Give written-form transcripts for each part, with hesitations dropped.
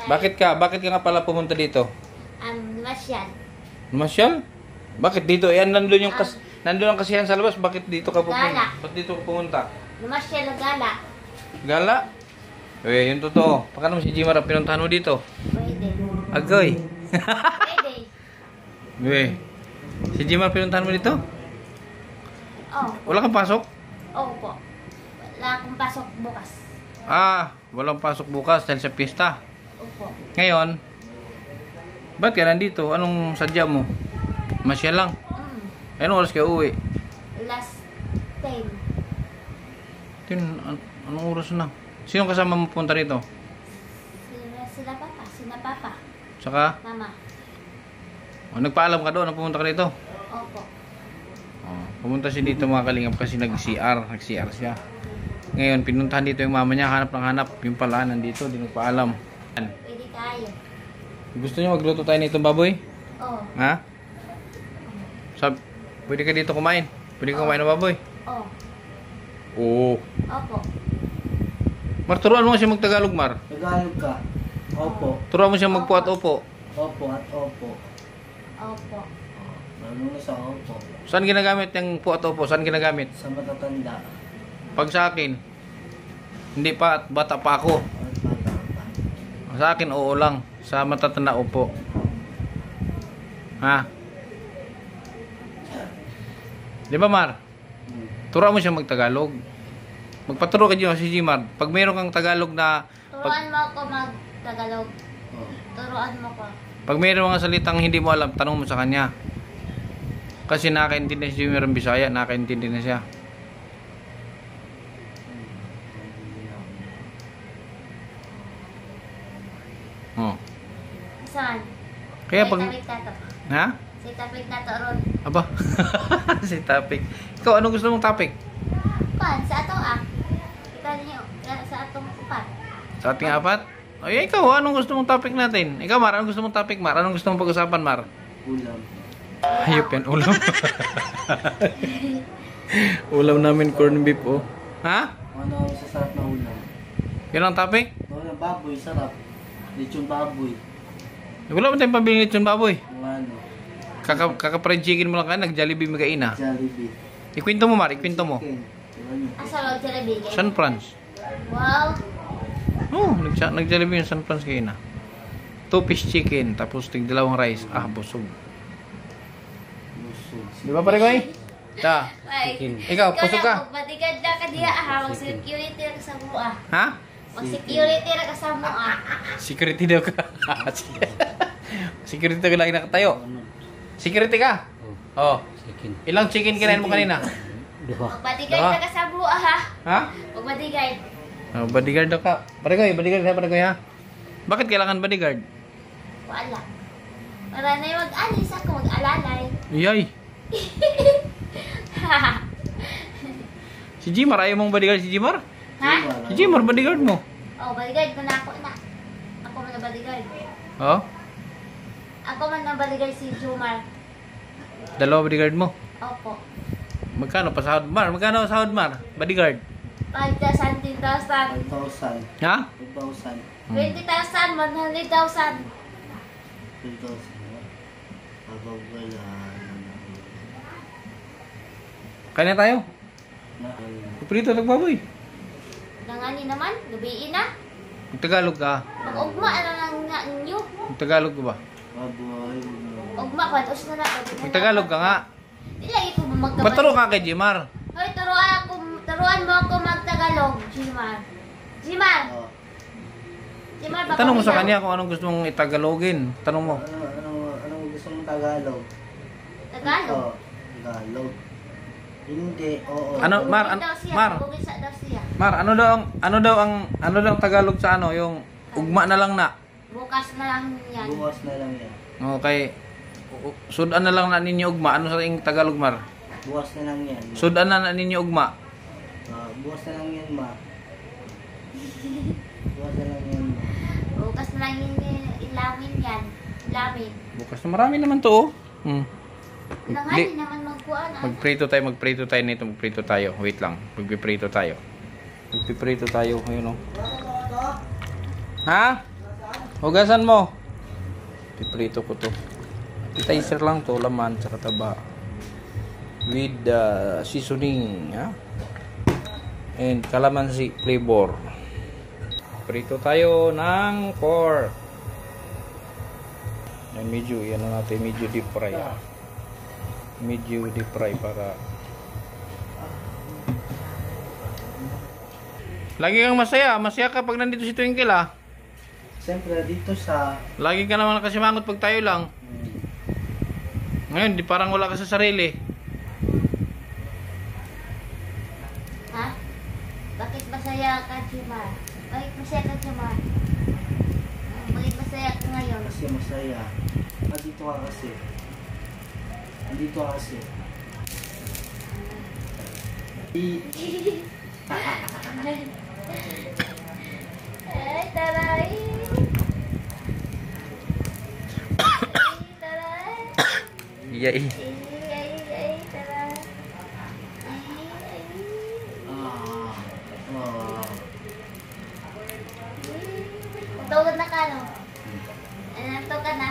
Bakit ka nga pala pumunta dito? Masyal. Masyal? Bakit dito? Ayan, nandun ang kasihan sa labas. Bakit dito ka pupunta? Gala. Ba't dito ka pumunta? Masyal na gala. Gala? Eh, yun totoo. Baka naman si Jimar ang pinuntahan mo dito. Pwede. Agoy. Pwede. Eh, si Jimar pinuntahan mo dito? Oh. Wala kang pasok? Opo. Wala akong pasok bukas. Walang pasok bukas dahil sa pista. Opo. Ngayon, ba't ka nandito? Anong sadya mo? Masya lang. Anong oras kayo uwi? Last 10. Anong oras na? Sino kasama mo punta rito? Sila papa. Saka? Mama. Nagpaalam ka doon? Pumunta ka rito? Opo. Pumunta siya dito mga kalingap kasi nag-CR siya. Ngayon, pinuntahan dito yung mama niya, hanap ng hanap. Yung pala, nandito, di nagpaalam. Pwede tayo. Gusto niyo magluto tayo nitong baboy? Oo. Ha? Pwede ka dito kumain? Pwede ka kumain ng baboy? Oo. Oo. Opo. Mar, turuan mo siya magtagalog, Mar. Tagalog ka. Opo. Turuan mo siya magpo at opo. Opo at opo. Opo. Marunong na sa opo. Saan ginagamit yung po at opo? Saan ginagamit? Sa matatanda. Pag sa akin, hindi pa at bata pa ako. At bata pa. Sa akin, oo lang. Sa matatanda, opo. Ha? Di ba, Mar? Turuan mo siya magtagalog. Magpaturo ka dyan si Jimar. Pag mayroon kang Tagalog na... Turuan mo ako mag-Tagalog. Turuan mo ko. Pag mayroon mga salitang hindi mo alam, tanong mo sa kanya. Kasi nakakaintindi si Jimar ang Bisaya. Nakakaintindi na siya. Oh. Saan? Kaya pag... Tapik na to. Ha? Si Tapik na to ron. Aba? Si topic. Ikaw, anong gusto mong topic? Pan, sa ato Kita niyo, sa atong upat. Sa ating apat? Ay, ikaw, anong gusto mong topic natin? Ikaw, Mar, anong gusto mong topic, Mar? Anong gusto mong pag-usapan, Mar? Ulam. Hayop yan, ulam. Ulam namin, corned beef, oh. Ha? Ano ang sasarap na ulam? Yun ang topic? Ulam baboy, sarap. Lechon baboy. Wala mo tayong pambili nito baboy. Ano? Kaka-fried chicken mo lang ka, nag-Jollibee magaina. Jollibee. Ikwento mo, Mar, ikwento mo. Chicken. Ano? Asa lang Jollibee? San Franz. Wow. Oh, nag-Jollibee yung San Franz kaina. 2-piece chicken, tapos tig dalawang rice. Busog. Busog. Di ba pare ko eh? Ta. Ay. Ikaw, pusog ka? Batigad na ka diya Mag-security na ka sa mua. Ha? Mag-security na ka sa mua. Security daw ka. Security ka lagi nakatayo. Security ka? Oh. Ilang chicken kinain mo kanina? Magbadigad na ka sa mua ha. Ha? Magbadigad. Bodyguard daw ka. Pare ko, bodyguard ha. Bakit kailangan bodyguard? Wala. Para na yung mag-alis ako, mag-alalay. Iyay. Si Jimar, ayaw mong bodyguard si Jimar? Ha? Si Jimar, bodyguard mo. Oh, bodyguard ko na ako na. Ako man na bodyguard. Oh? Ako man na bodyguard si Jumar. Dalawa bodyguard mo. Opo. Magkano pa sahod, Mar? Magkano sahod, Mar? Bodyguard. 5,000, 10,000, 5,000. Ha? 5,000. 20,000, 100,000. 5,000. Kaya na tayo. Na Prito nagbaboy. Nangani naman, gabiin na. Magtagalog ka. Mag-ugma, ano lang nga ninyo? Magtagalog ka ba? baboy. Ugma, kwantos na na. Magtagalog ka nga. Di lagi ko magkabay. Maturo ka kay Jimar. Hoy, turuan mo ako magtagalog, Jimar. Jimar! Oh. Jimar, baka Tanong mo sa bilang- kanya kung anong gusto mong itagalogin. Tanong mo. Ano gusto mong Tagalog? Tagalog? Oo, Tagalog. Hindi, oo. Ano, Mar, Bugin daw siya, Mar. bugin sa daw siya. Mar, ano daw ang Tagalog sa ano, yung ugma na lang na. Bukas na lang yan. Bukas na lang yan. Okay. Sudan na lang na ninyo ugma. Ano sa ing Tagalog, Mar? Bukas na lang yan. Sudan na ninyo ugma. Bukas na lang yan, ma. Bukas na lang yan, ma. Bukas na lang ilawin yan. Ilawin. Bukas na marami naman to, oh. Nangani naman magkuhan. Magprito tayo nito. Magprito tayo. Wait lang. Magpiprito tayo. Ngayon, oh. Ha? Hugasan mo. Piprito ko to. Appetizer lang to, laman sa taba. With seasoning, ha? And calamansi flavor. Prito tayo ng pork. Yan, medyo, yan natin, medyo deep fry. Medyo deep fry para lagi kang masaya. Masaya ka pag nandito si Twinkle, ah. Siyempre, dito sa... Lagi ka naman nakasimangot pag tayo lang. Ngayon, di parang wala ka sa sarili. Ha? Bakit masaya ka, Jimar? Bakit masaya ka, Jimar? Bakit masaya ka ngayon? Kasi masaya. Dito ka kasi. Dito ka kasi. Ay, taray! Taray! Iyay. Ay, taray! Ay. Tawag na ka, no? Tawag ka na?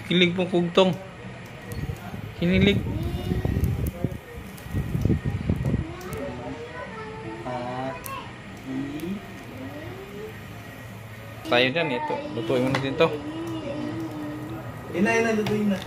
Kilig pong kugtong. Kinilig. Tayo dyan, ito. Lutuin mo na din to. Ina, lutuin na.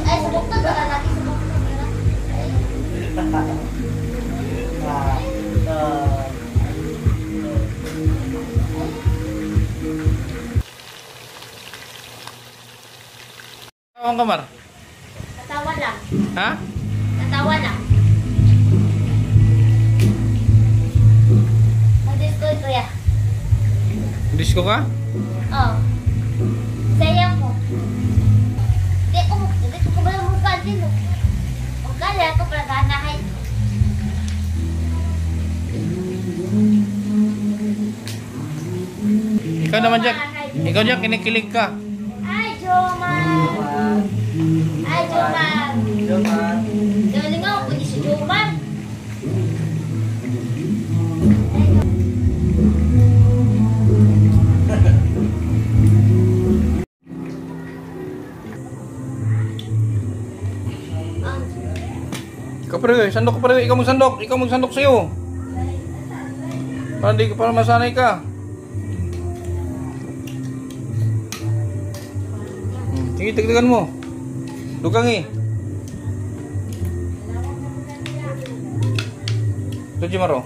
Ay, subok na ba? Lagi subok na ba? Ang kamar. Natawa lang. Ha? Natawa lang. Mag-disco ko ya. Disco ka? Oh. Sayang mo. Hindi ko ba yung mukha din mo? Huwag ka lang ako para ganahin. Ikaw naman, Jack. Ikaw, Jack, kinikilig ka. Ay, Jomar! Ay, Jomar! Galing ako, pwede si Jomar. Ikaw pa rin, sandok ka pa rin. Ikaw magsandok. Ikaw magsandok sa'yo. Para masanay ka. Sige, tignan mo. Dugang eh. Ito, Jimaro.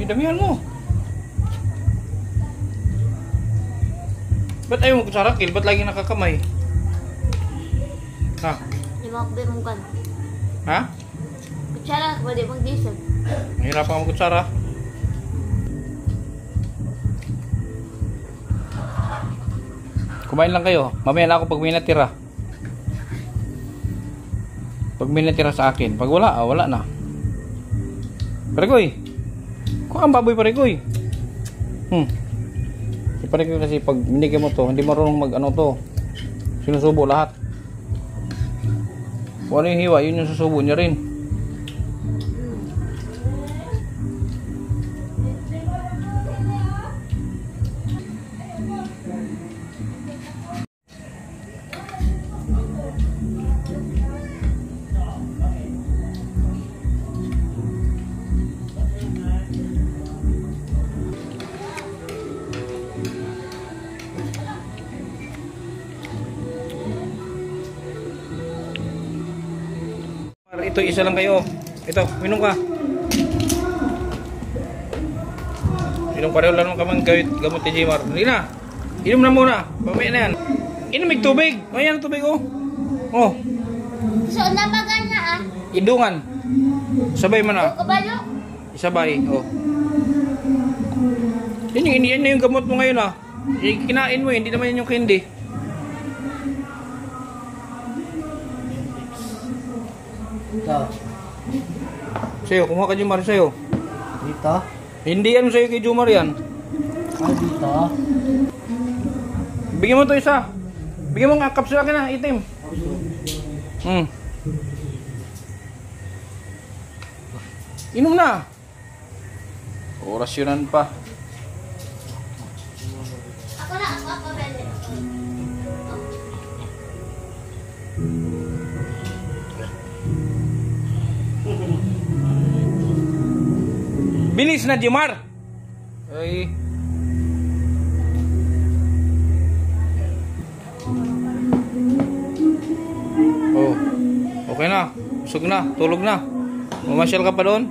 Damihan mo. Ba't ayaw mo kutsara, Kil? Ba't lagi nakakamay? Ha? Hindi mo ako bimugan. Ha? Kutsara, pwede mong diesel. Mahirapan mo kutsara. Kumain lang kayo. Mamaya na ako pag may natira. Pag may natira sa akin. Pag wala, wala na. Paregoy. Kuha kang baboy, Paregoy. Si Paregoy kasi pag binigay mo to, hindi marunong mag ano to. Sinusubo lahat. Kung ano yung hiwa, yun yung susubo niya rin. Ito, isa lang kayo. Ito, minom ka. Inom pareho lang kamang gamot ni Jimar. Hindi na. Inom na muna. Pamaya na yan. Inom may tubig. Ayan ang tubig, oh. Oh. So, namagan na ah. Idungan. Sabay man ah. O, kabalo. Isabay, oh. Yan na yung gamot mo ngayon ah. Kinain mo, hindi naman yan yung candy. Ito. Sa'yo, kumuha ka Jumar sa'yo. Dito. Hindi yan sa'yo kay Jumar yan. Dito. Bigyan mo to isa. Bigyan mo nga kapsula ka na, itim. Inom na. Orasyonan pa. Ako, Belen. Bilis na Jumar. Ay. Oh. Okay na. Busog na, tulog na. Mamasyal ka pa doon?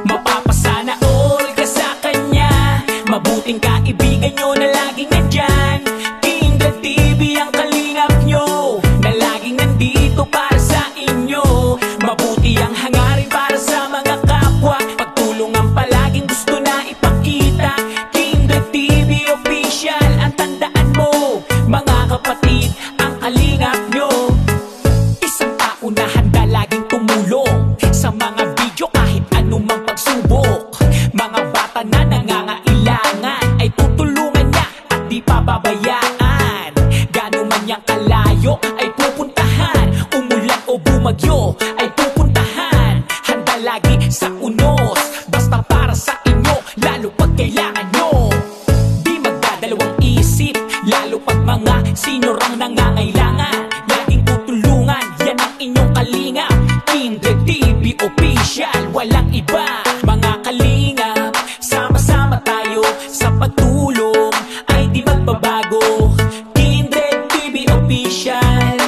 Mapapasana all ka sa kanya. Mabuting kaibigan nyo na laging nandyan. Kindred TV ang kalingap nyo, na laging nandito para sa inyo. Mabuti ang hangarin para sa mga kapwa, pagtulungan palaging gusto na ipakita. Kindred TV official, ang tandaan mo, mga kapatid, ang kalingap nyo. Isang tao na handa laging tumulong sa mga video kahit anumang pagsubok. Mga bata na nangangailangan ay tutulungan niya at di pababayaan. Gano'n man niyang kalayo ay pupuntahan, umulan o bumagyo ay pupuntahan. Handa lagi sa unos, basta para sa inyo, lalo pag kailangan nyo. Di magdadalawang isip, lalo pag mga sinurang nangangailangan. Laging tutulungan, yan ang inyong kalingap. Kindred TV official, walang iba. Mga kalingap, sama-sama tayo sa pagtulong, ay di magbabago. Kindred TV official,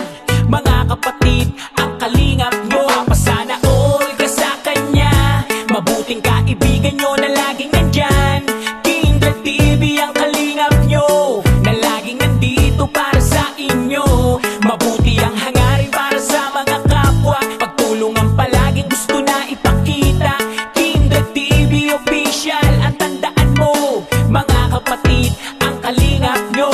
mga kapatid, ang kalingap nyo. Mapasana all ka sa kanya. Mabuting kaibigan nyo na laging nandyan. Kindred TV ang kalingap nyo, na laging nandito para sa inyo. Mabuti ang hangarin para sa mga kapwa, pagtulungan palaging gusto na ipakita. Kindred TV official, ang tandaan mo, mga kapatid, ang kalingap nyo.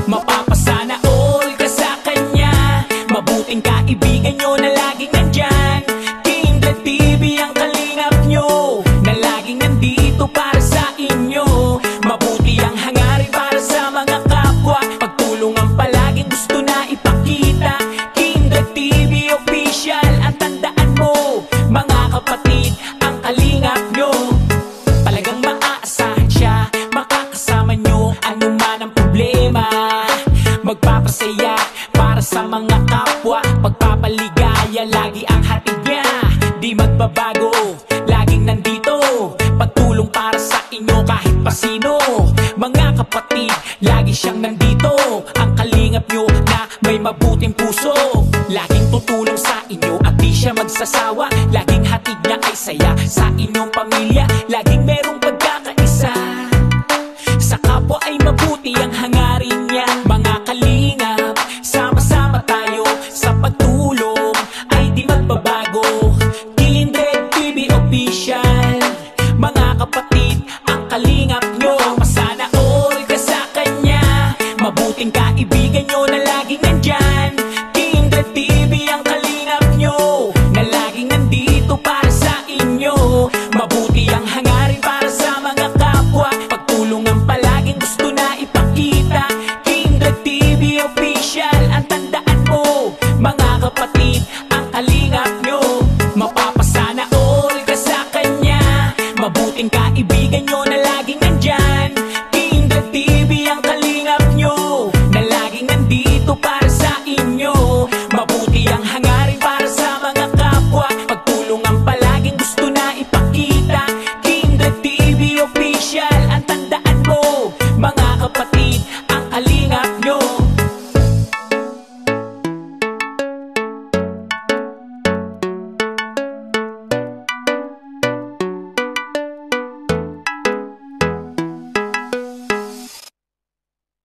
Mapapasana all ka sa kanya. Mabuting kaibigan nyo na laging nandyan. Kindred TV ang kalingap nyo, na laging nandito para sa inyo. Mabuti ang hangarin para sa mga kapwa, pagtulungan palaging gusto na ipakita. Kindred TV official, ang tandaan mo, mga kapatid, ang kalingap nyo. Talagang maaasahan siya, makakasama nyo anuman ang problema. Magpapasaya para sa mga kapwa, pagpapaligaya lagi ang hatid niya. Di magbabago, laging nandito, pagtulong para sa inyo kahit pa sino. Mga kapatid, lagi siyang nandito, ang kalingap nyo na may mabuting puso. Laging tutulong sa inyo at di siya magsasawa. Laging hatid niya ay saya sa inyong pamilya. Laging merong pagkakaisa, sa kapwa ay mabuti ang hangin.